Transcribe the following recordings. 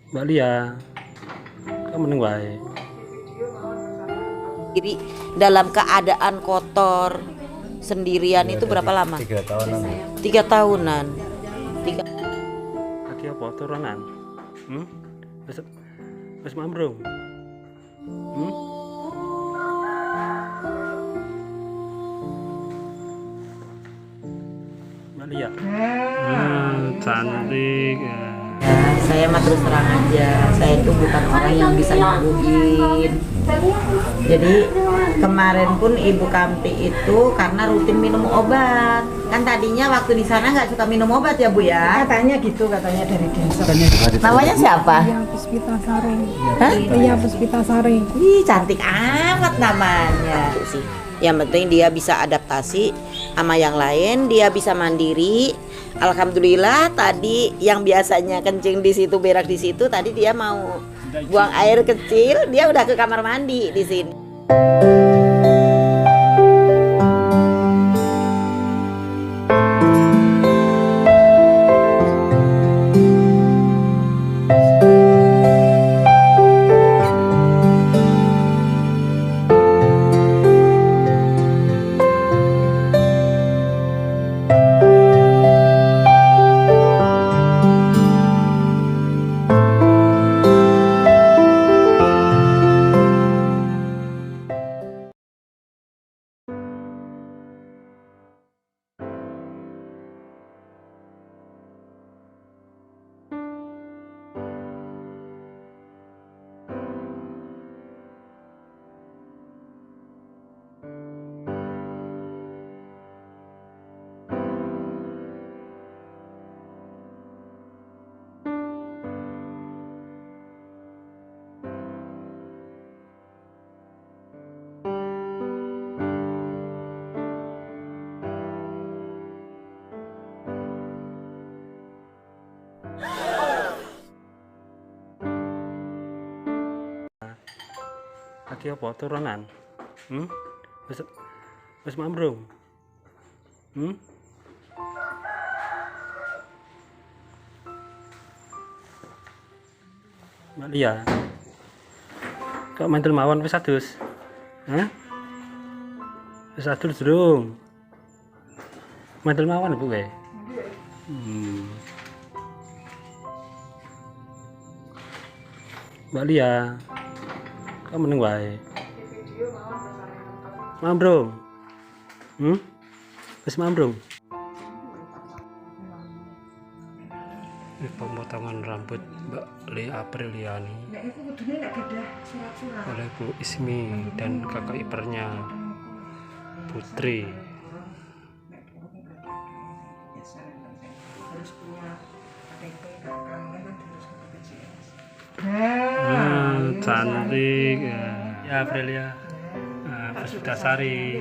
Mbak Lia, kamu meneng wae. Diri dalam keadaan kotor sendirian itu berapa lama? 3 tahunan. 3 tahunan. Lagi apa turunan? Wis mambrung. Mbak Lia. Cantik. Saya mah terus terang aja, saya itu bukan orang yang bisa nyembuhin. Jadi kemarin pun Ibu Kamti itu karena rutin minum obat. Kan tadinya waktu di sana nggak suka minum obat ya Bu ya? Katanya gitu, katanya dari desa. Namanya siapa? Iya, Puspitasari. Hah? Iya, Puspitasari. Ih, cantik amat namanya. Yang penting dia bisa adaptasi sama yang lain, dia bisa mandiri. Alhamdulillah tadi yang biasanya kencing di situ, berak di situ, tadi dia mau buang air kecil, dia udah ke kamar mandi di sini. Lagi apa turunan? Wis mambrung. Mbak Lia. Kok mantul mawon wis adus? Hah? Wis adus durung? Mantul mawon Bu kowe? Mbak Lia. Kamu meneng wae. Mambrung. Wis mambrung. Ini pemotongan rambut Mbak Lia Apriliani oleh Bu Ismi dan kakak iparnya Putri. Cantik ya Aprilia. Puspitasari.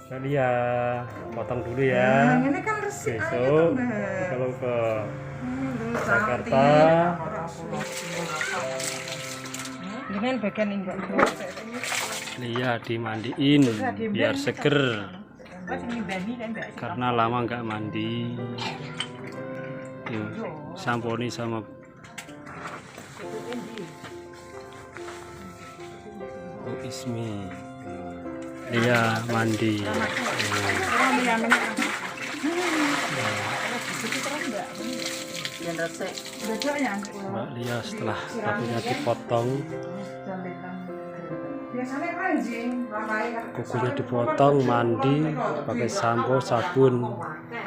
Mbak Lia, potong dulu ya. Ini kan resik. Besok kalau ke Jakarta Dengan bagian enggak. Lia dimandiin biar seger karena lama nggak mandi. Yuk, samponi sama Bu Ismi. Lia mandi. Mbak Lia setelah rambutnya dipotong, kukunya dipotong, mandi pakai sampo, sabun,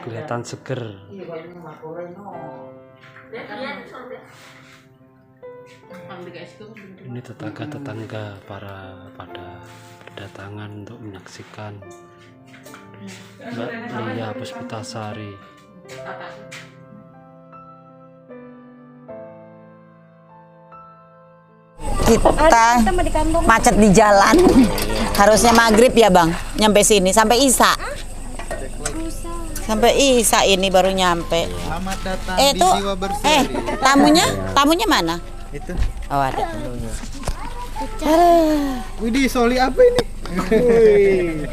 kelihatan seger. Ini tetangga-tetangga pada berdatangan untuk menyaksikan Mbak Lia Puspitasari. Kita macet di jalan. Harusnya maghrib ya Bang, nyampe sini sampai Isya. Sampai Isya ini baru nyampe. Selamat datang di Itu Jiwa Bersih. tamunya mana? Itu. Oh ada. Widih, soli apa ini? Wih,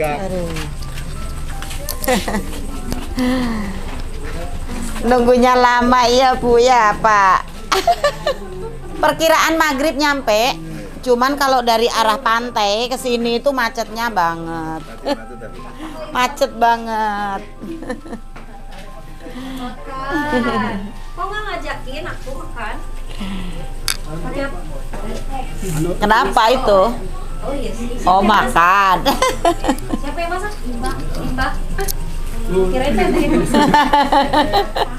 Nunggunya lama ya Bu ya Pak. Perkiraan maghrib nyampe. Cuman kalau dari arah pantai ke sini itu macetnya banget. Macet banget. Kok nggak ngajakin aku makan? Kenapa itu? Oh iya sih. Oh, makan. Siapa yang masak? Mbak. Mbak. Kirain tadi yang masak.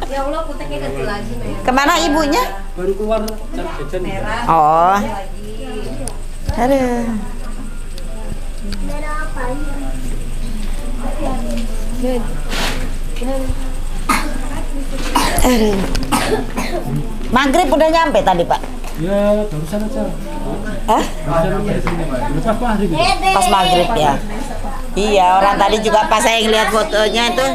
Ya Allah, kuteknya ganti lagi, Mer. Kemana ibunya? Baru keluar jajan. Merah. Oh, Lagi. aduh. Aduh. Maghrib udah nyampe tadi, Pak? Ya, barusan aja. Hah? Barusan aja. Lepas maghrib itu. Pas maghrib ya. Iya, orang tadi juga pas saya ngeliat fotonya itu,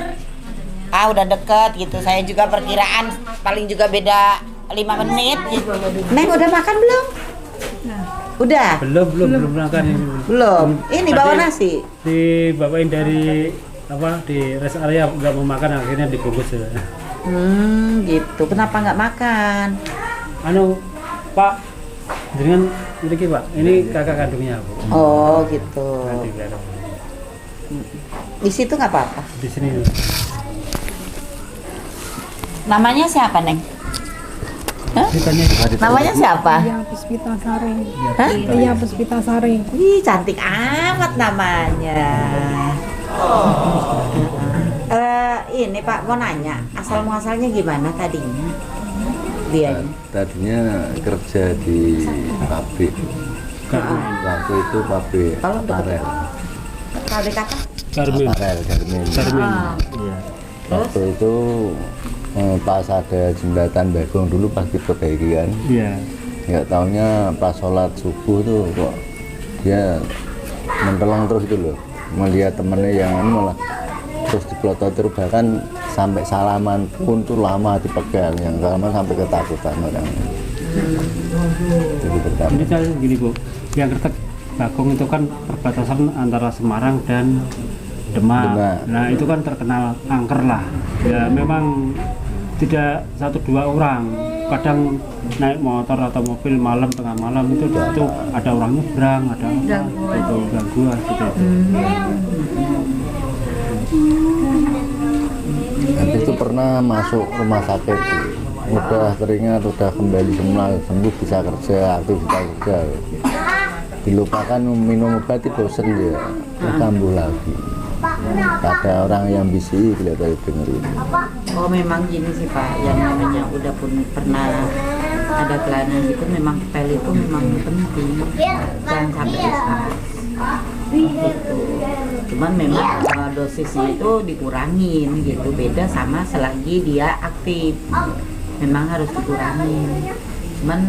udah deket gitu. Saya juga perkiraan paling juga beda 5 menit gitu. Neng udah makan belum? Udah? Belum makan ini. Belum. Ini bawa Tadi nasi. Dibawain dari di rest area nggak mau makan, akhirnya dibungkus ya. Gitu. Kenapa nggak makan? Anu, Pak, dengan ini Pak, ini kakak kandungnya Bu. Oh, gitu. Nanti biar Di situ nggak apa-apa. di sini. Namanya siapa, Neng? Hah? Ditanya Namanya siapa? Iya, Puspitasari. Hah? Iya, Puspitasari. Ih, cantik amat namanya. Ini Pak mau nanya, asal muasalnya gimana tadinya? Dia. Tadinya kerja di pabrik. Waktu itu pabrik Kalau untuk- aparel. Pabrik apa? Karmel. Aparel, Garmin. Karmel. Ah. Iya. Waktu itu pas ada jembatan bagong dulu pas diperbaiki kan. Iya. Nggak taunya pas sholat subuh tuh kok dia mentelang terus itu loh. Melihat temennya yang malah terus dipelototir, bahkan sampai salaman pun tuh lama dipegang, yang salaman sampai ketakutan orang. Jadi pertama. Ini saya gini Bu, yang Kretek Bagong itu kan perbatasan antara Semarang dan Demak. Demak. Nah itu kan terkenal angker lah. Ya memang tidak 1-2 orang. Kadang naik motor atau mobil malam, tengah malam itu di situ ada orang nyebrang, ada apa, itu gangguan gitu. Habis itu pernah masuk rumah sakit, udah teringat, udah kembali sembuh, bisa kerja, aktivitas kerja. Dilupakan minum obat itu bosen dia, kambuh lagi. Ada orang yang bisi kelihatan dengerin. Oh, memang gini sih Pak, yang namanya udah pun pernah ada kelainan gitu, memang pel itu memang penting, jangan sampai rusak. Gitu. Cuman memang dosisnya itu dikurangin gitu, beda sama selagi dia aktif, memang harus dikurangin. Cuman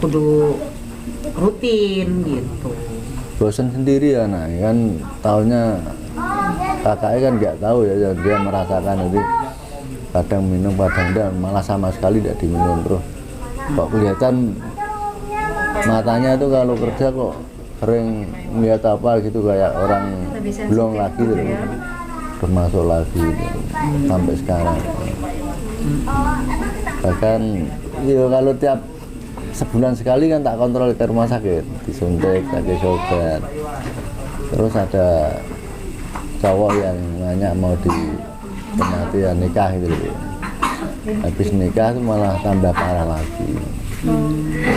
kudu rutin gitu. Bosen sendiri anak kan, taunya kakaknya kan nggak tahu ya, dia merasakan jadi kadang minum kadang enggak, malah sama sekali tidak diminum. Terus kok kelihatan matanya tuh kalau kerja kok sering melihat apa gitu, kayak orang belum lagi gitu, termasuk lagi gitu, sampai sekarang. Bahkan ya kalau tiap sebulan sekali kan tak kontrol ke rumah sakit, disuntik, tak kasih obat. Terus ada cowok yang nanya mau di penantian nikah gitu. Habis nikah tuh malah tambah parah lagi.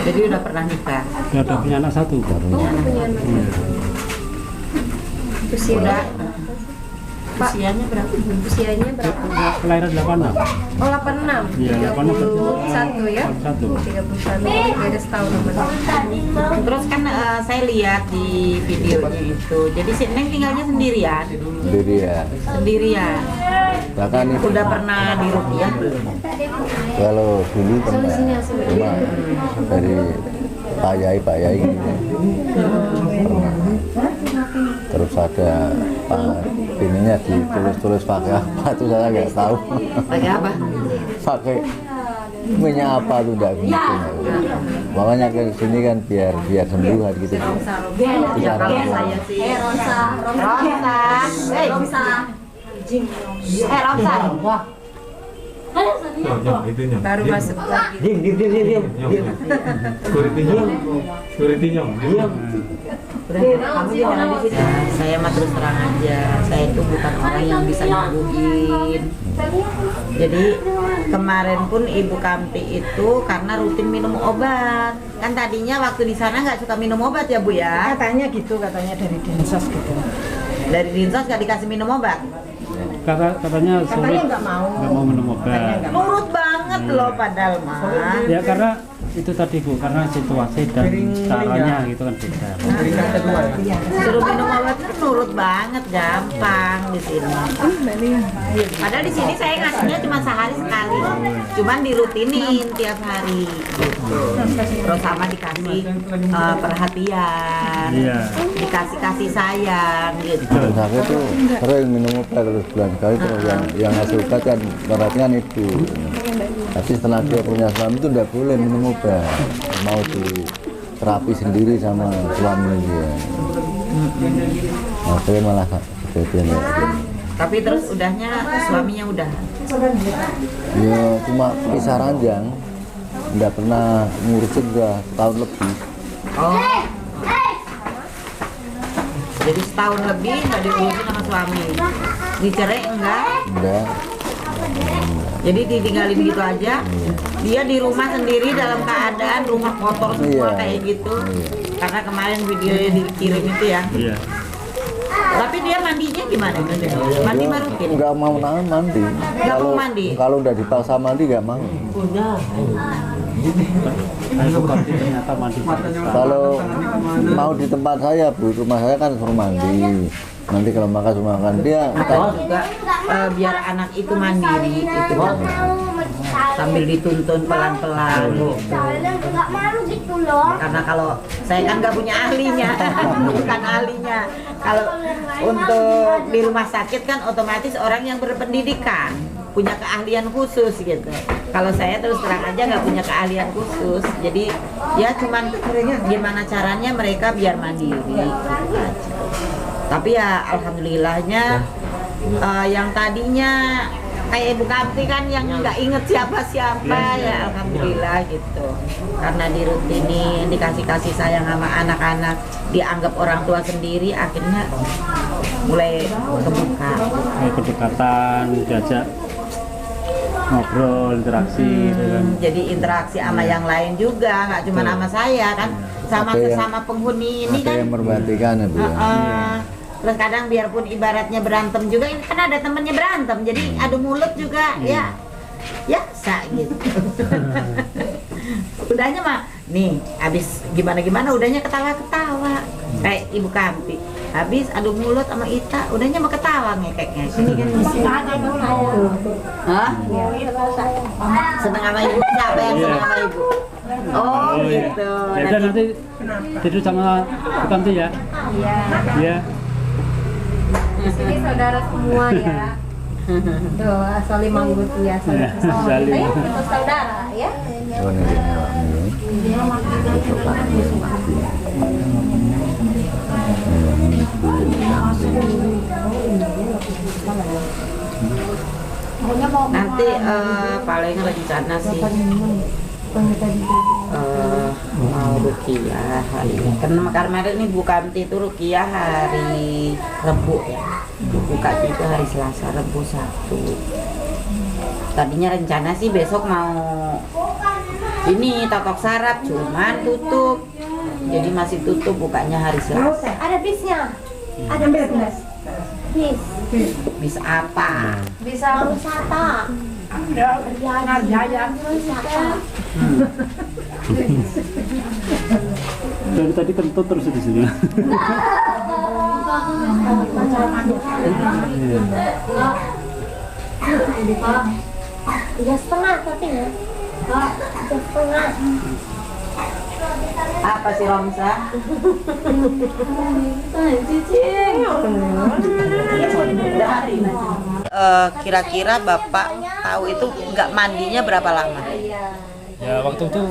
Jadi udah pernah nikah? Dia udah punya anak 1. Udah. Usianya berapa? Usianya berapa? Kelahiran 86. Oh, 86. Iya, 31 ya? 31. 31. Beda setahun sama. Terus kan saya lihat di videonya itu, jadi si Neng tinggalnya sendirian? Jadi ya, Sendirian. bahkan itu Udah pernah diruqyah belum? kalau dulu pernah, cuma dari Pak Yai gitu. Pernah. Terus ada ininya ditulis-tulis pakai apa itu saya nggak tahu. Pakai apa? Pakai minyak apa tuh enggak gitu. Makanya ke sini kan biar sembuh gitu. Ya kalau saya sih. Rosa. Romsa. Baru masuk lagi. Diam. Security nyong. Kamu jangan di sini. Saya mah terus terang aja, saya itu bukan orang yang bisa nyembuhin. Jadi kemarin pun Ibu Kamti itu karena rutin minum obat. Kan tadinya waktu di sana nggak suka minum obat ya Bu ya? Katanya gitu, katanya dari Dinsos gitu. Dari Dinsos nggak dikasih minum obat. Katanya sulit, nggak mau minum obat. Nurut banget loh padahal mah. Ya karena itu tadi Bu, karena situasi dan caranya gitu kan beda. Suruh minum obat kan nurut banget, gampang di sini. Padahal di sini saya ngasihnya cuma sehari sekali, cuman dirutinin tiap hari gitu. Terus sama dikasih perhatian, Iya. dikasih kasih sayang gitu. Terus aku tuh sering minum obat terus bulan sekali terus yang ngasih obat kan beratnya kan ibu. Tapi setelah dia punya suami itu tidak boleh minum obat, mau di terapi sendiri sama suami dia. Nah, saya malah kejadian kayak gini. Tapi terus udahnya suaminya udah. Ya cuma pisah ranjang, tidak pernah ngurusin udah tahun lebih. Oh. Jadi setahun lebih nggak diurusin sama suami. Dicerai enggak? Enggak. Jadi ditinggalin gitu aja. Dia di rumah sendiri dalam keadaan rumah kotor semua Iya. kayak gitu. Karena kemarin videonya dikirim itu ya. Iya. Tapi dia mandinya gimana? Mandi mah rutin. Enggak mau mandi. mau mandi? Kalau udah dipaksa mandi enggak mau. Ibu Kamti ternyata mandi. Kalau mau di tempat saya, Bu, rumah saya kan suruh mandi. Nanti kalau makan suruh makan dia. Juga biar anak itu mandiri itu sambil dituntun pelan-pelan gitu. Nggak malu gitu loh. Karena kalau saya kan nggak punya ahlinya, bukan ahlinya. Kalau untuk di rumah sakit kan otomatis orang yang berpendidikan, punya keahlian khusus gitu. Kalau saya terus terang aja nggak punya keahlian khusus, jadi ya cuman gimana caranya mereka biar mandiri gitu aja. Tapi ya alhamdulillahnya yang tadinya kayak Ibu Kamti kan yang nggak inget siapa-siapa ya alhamdulillah gitu. Karena dirutinin, dikasih kasih sayang sama anak-anak, dianggap orang tua sendiri, akhirnya mulai kebuka. Kedekatan, diajak ngobrol, interaksi gitu kan. Jadi interaksi sama yang lain juga, nggak cuma sama saya kan, sama Ada yang- sesama penghuni ini Ada kan. yang memperhatikan ya, Bu. Ya. Terus kadang biarpun ibaratnya berantem juga, ini kan ada temennya berantem, jadi adu mulut juga ya biasa gitu. Udahnya mah nih habis gimana udahnya ketawa-ketawa kayak Ibu Kamti. Habis adu mulut sama Ita, udahnya mah ketawa ngekek-ngekek. Ini kan hah? Seneng sama ibu, siapa yang seneng sama ibu? Oh gitu. Ya udah nanti tidur sama Ibu Kamti ya. Iya. Iya. Di sini saudara semua ya. Tuh, asal manggut ya, Iya, saling. Ayo kita saudara ya. Cuman ini awakmu. Besok pagi mati. Nanti paling rencana sih mau rukiah hari ini. Karena kemarin ini Bu Kamti itu rukiah hari Rebu ya. Buka itu hari Selasa, Rebu, Sabtu. Tadinya rencana sih besok mau ini totok sarap, cuman tutup. Jadi masih tutup, bukanya hari Selasa. Ada bisnya. Ada bis. Bis. Bis apa? Bisa wisata. Wisata. Dari tadi kentut terus di sini. Tiga setengah tapi ya. 3,5. Apa sih Romsa? Kira-kira Bapak tahu itu nggak mandinya berapa lama? Ya waktu itu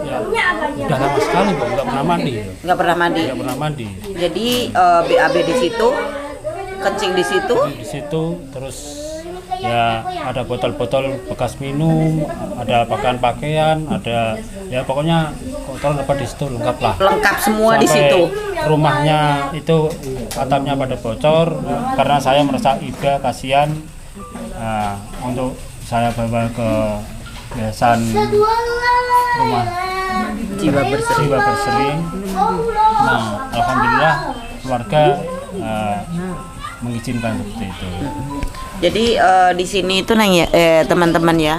ya udah lama sekali kok nggak pernah mandi. Nggak pernah mandi. Nggak pernah mandi. Jadi BAB di situ, kencing di situ. Di situ terus ya ada botol-botol bekas minum, ada pakaian-pakaian, ada ya pokoknya kotor apa di situ lengkap lah. Lengkap semua di Sampai situ. rumahnya itu atapnya pada bocor karena saya merasa iba kasihan. Nah, untuk saya bawa ke yayasan rumah Jiwa berseri. Nah, alhamdulillah keluarga mengizinkan seperti itu. Jadi di sini itu Neng ya, teman-teman ya,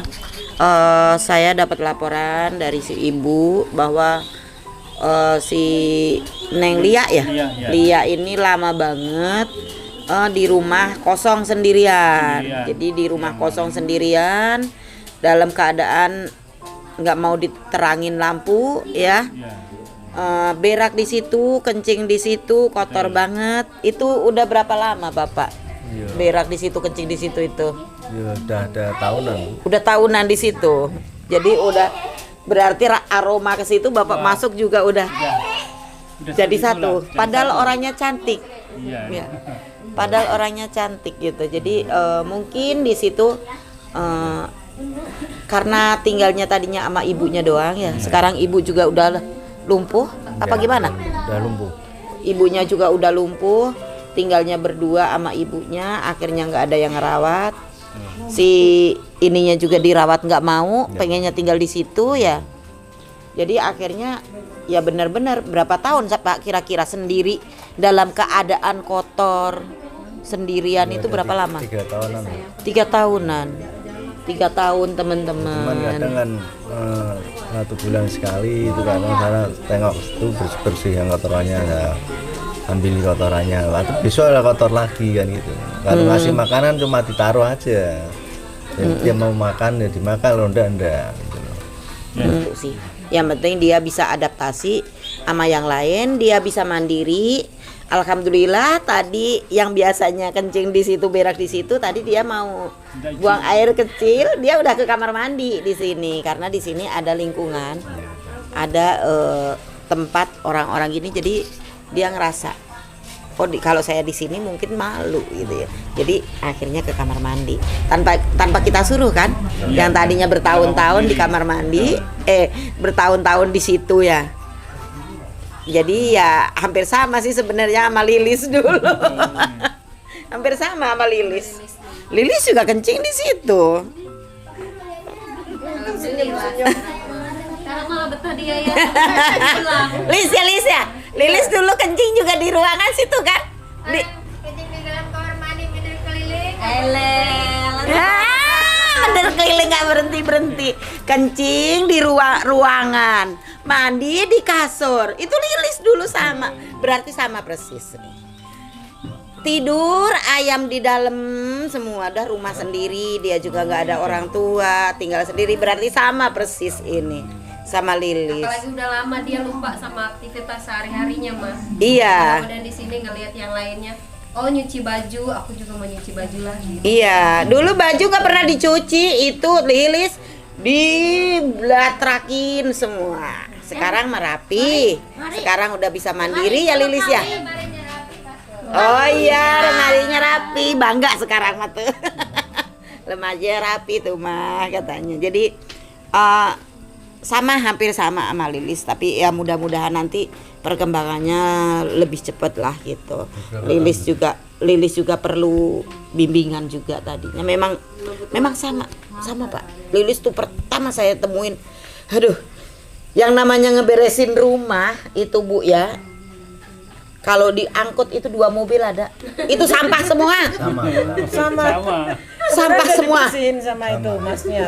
saya dapat laporan dari si ibu bahwa si Neng Lia ya, Lia. Lia ini lama banget di rumah kosong sendirian. Jadi di rumah kosong sendirian dalam keadaan nggak mau diterangin lampu ya. Berak di situ, kencing di situ, kotor banget. Itu udah berapa lama Bapak? Iya. Berak di situ, kencing di situ itu. Ya udah ada tahunan. Udah tahunan di situ. Jadi udah berarti aroma ke situ Bapak masuk juga udah jadi satu. Padahal orangnya cantik. Ya. Padahal orangnya cantik gitu. Jadi mungkin di situ karena tinggalnya tadinya sama ibunya doang ya. Sekarang ibu juga udah lumpuh apa gimana? Udah lumpuh. Ibunya juga udah lumpuh, tinggalnya berdua sama ibunya, akhirnya nggak ada yang ngerawat. Si ininya juga dirawat nggak mau, pengennya tinggal di situ ya. Jadi akhirnya ya benar-benar berapa tahun Pak kira-kira sendiri dalam keadaan kotor sendirian itu berapa lama? 3 tahunan. 3 tahunan. 3 tahun Cuman teman-teman. kadang kan 1 bulan sekali itu kadang saya tengok itu bersih yang kotorannya ya, ambil kotorannya, atau besok ada kotor lagi kan gitu. Kalau ngasih makanan cuma ditaruh aja. Jadi dia mau makan ya dimakan, kalau enggak gitu loh. Itu sih. Yang penting dia bisa adaptasi sama yang lain, dia bisa mandiri. Alhamdulillah tadi yang biasanya kencing di situ, berak di situ, tadi dia mau buang air kecil, dia udah ke kamar mandi di sini karena di sini ada lingkungan, ada tempat orang-orang gini, jadi dia ngerasa kalau saya di sini mungkin malu gitu ya. Jadi akhirnya ke kamar mandi tanpa kita suruh kan. Yang tadinya bertahun-tahun di kamar mandi, bertahun-tahun di situ ya. Jadi ya hampir sama sih sebenarnya sama Lilis dulu. Hampir sama Lilis. Lilis juga kencing di situ. Karena malah betah dia ya. Lilis ya. Lilis dulu kencing juga di ruangan situ kan? Kencing di dalam kamar mandi, bener keliling. Bener keliling nggak berhenti. Kencing di ruangan, mandi di kasur. Itu Lilis dulu sama. Berarti sama persis. Tidur ayam di dalam semua, ada rumah sendiri, dia juga nggak ada orang tua, tinggal sendiri, berarti sama persis ini sama Lilis. Apalagi udah lama dia lupa sama aktivitas sehari-harinya mah. Iya. Kemudian di sini ngelihat yang lainnya, oh nyuci baju, aku juga mau nyuci baju lah gitu. Iya, dulu baju nggak pernah dicuci, itu Lilis diblatrakin semua. Sekarang merapi, sekarang udah bisa mandiri ya Lilis ya. Oh iya, lemarinya rapi, bangga sekarang mah tuh. Lemarinya rapi tuh mah katanya. Jadi hampir sama Lilis, tapi ya mudah-mudahan nanti perkembangannya lebih cepat lah gitu. Lilis juga perlu bimbingan juga tadinya. Memang sama Pak. Lilis tuh pertama saya temuin, aduh, yang namanya ngeberesin rumah itu Bu ya. Kalau diangkut itu 2 mobil ada. Itu sampah semua. Sampah semua. Sama itu masnya.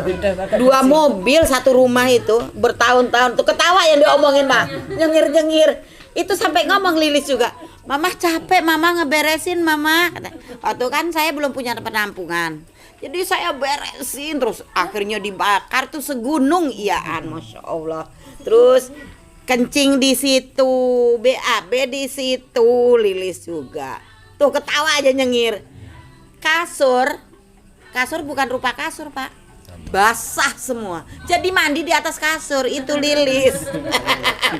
2 mobil 1 rumah itu bertahun-tahun tuh, ketawa yang diomongin Mah. Nyengir-nyengir. Itu sampai ngomong Lilis juga. Mama capek, Mama ngeberesin Mama. Waktu kan saya belum punya penampungan. Jadi saya beresin terus akhirnya dibakar tuh segunung iyaan, Masya Allah. Terus kencing di situ, BAB di situ, Lilis juga. Tuh ketawa aja nyengir. Kasur bukan rupa kasur Pak, basah semua. Jadi mandi di atas kasur itu Lilis.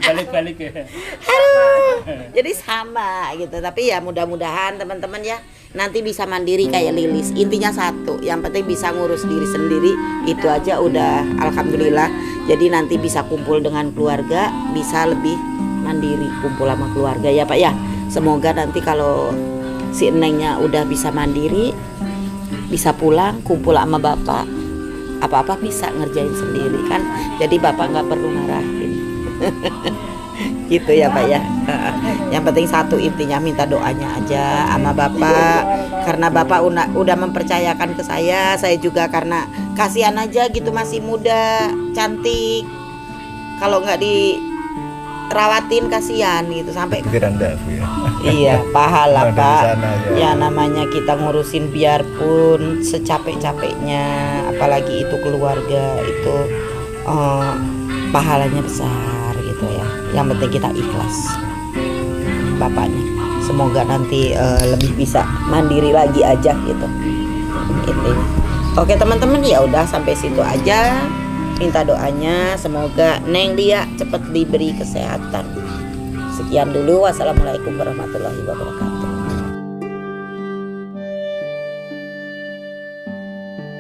Balik-balik ya. Aduh, jadi sama gitu. Tapi ya mudah-mudahan teman-teman ya, nanti bisa mandiri kayak Lilis. Intinya satu, yang penting bisa ngurus diri sendiri, itu aja udah alhamdulillah. Jadi nanti bisa kumpul dengan keluarga, bisa lebih mandiri kumpul sama keluarga ya Pak ya. Semoga nanti kalau si Nengnya udah bisa mandiri, bisa pulang kumpul sama bapak, apa-apa bisa ngerjain sendiri kan. Jadi bapak nggak perlu ngarahin. Gitu ya Pak ya. Yang penting satu, intinya minta doanya aja sama bapak, karena bapak udah mempercayakan ke saya juga karena kasihan aja gitu, masih muda cantik, kalau nggak dirawatin kasihan gitu sampai Pikiran aku ya. iya pahala Ada di Pak sana, ya namanya kita ngurusin biarpun secapek-capeknya, apalagi itu keluarga itu pahalanya besar gitu ya. Yang penting kita ikhlas bapaknya, semoga nanti lebih bisa mandiri lagi aja gitu intinya. Oke teman-teman, ya udah sampai situ aja, minta doanya semoga Neng Lia cepat diberi kesehatan. Sekian dulu, wassalamualaikum warahmatullahi wabarakatuh.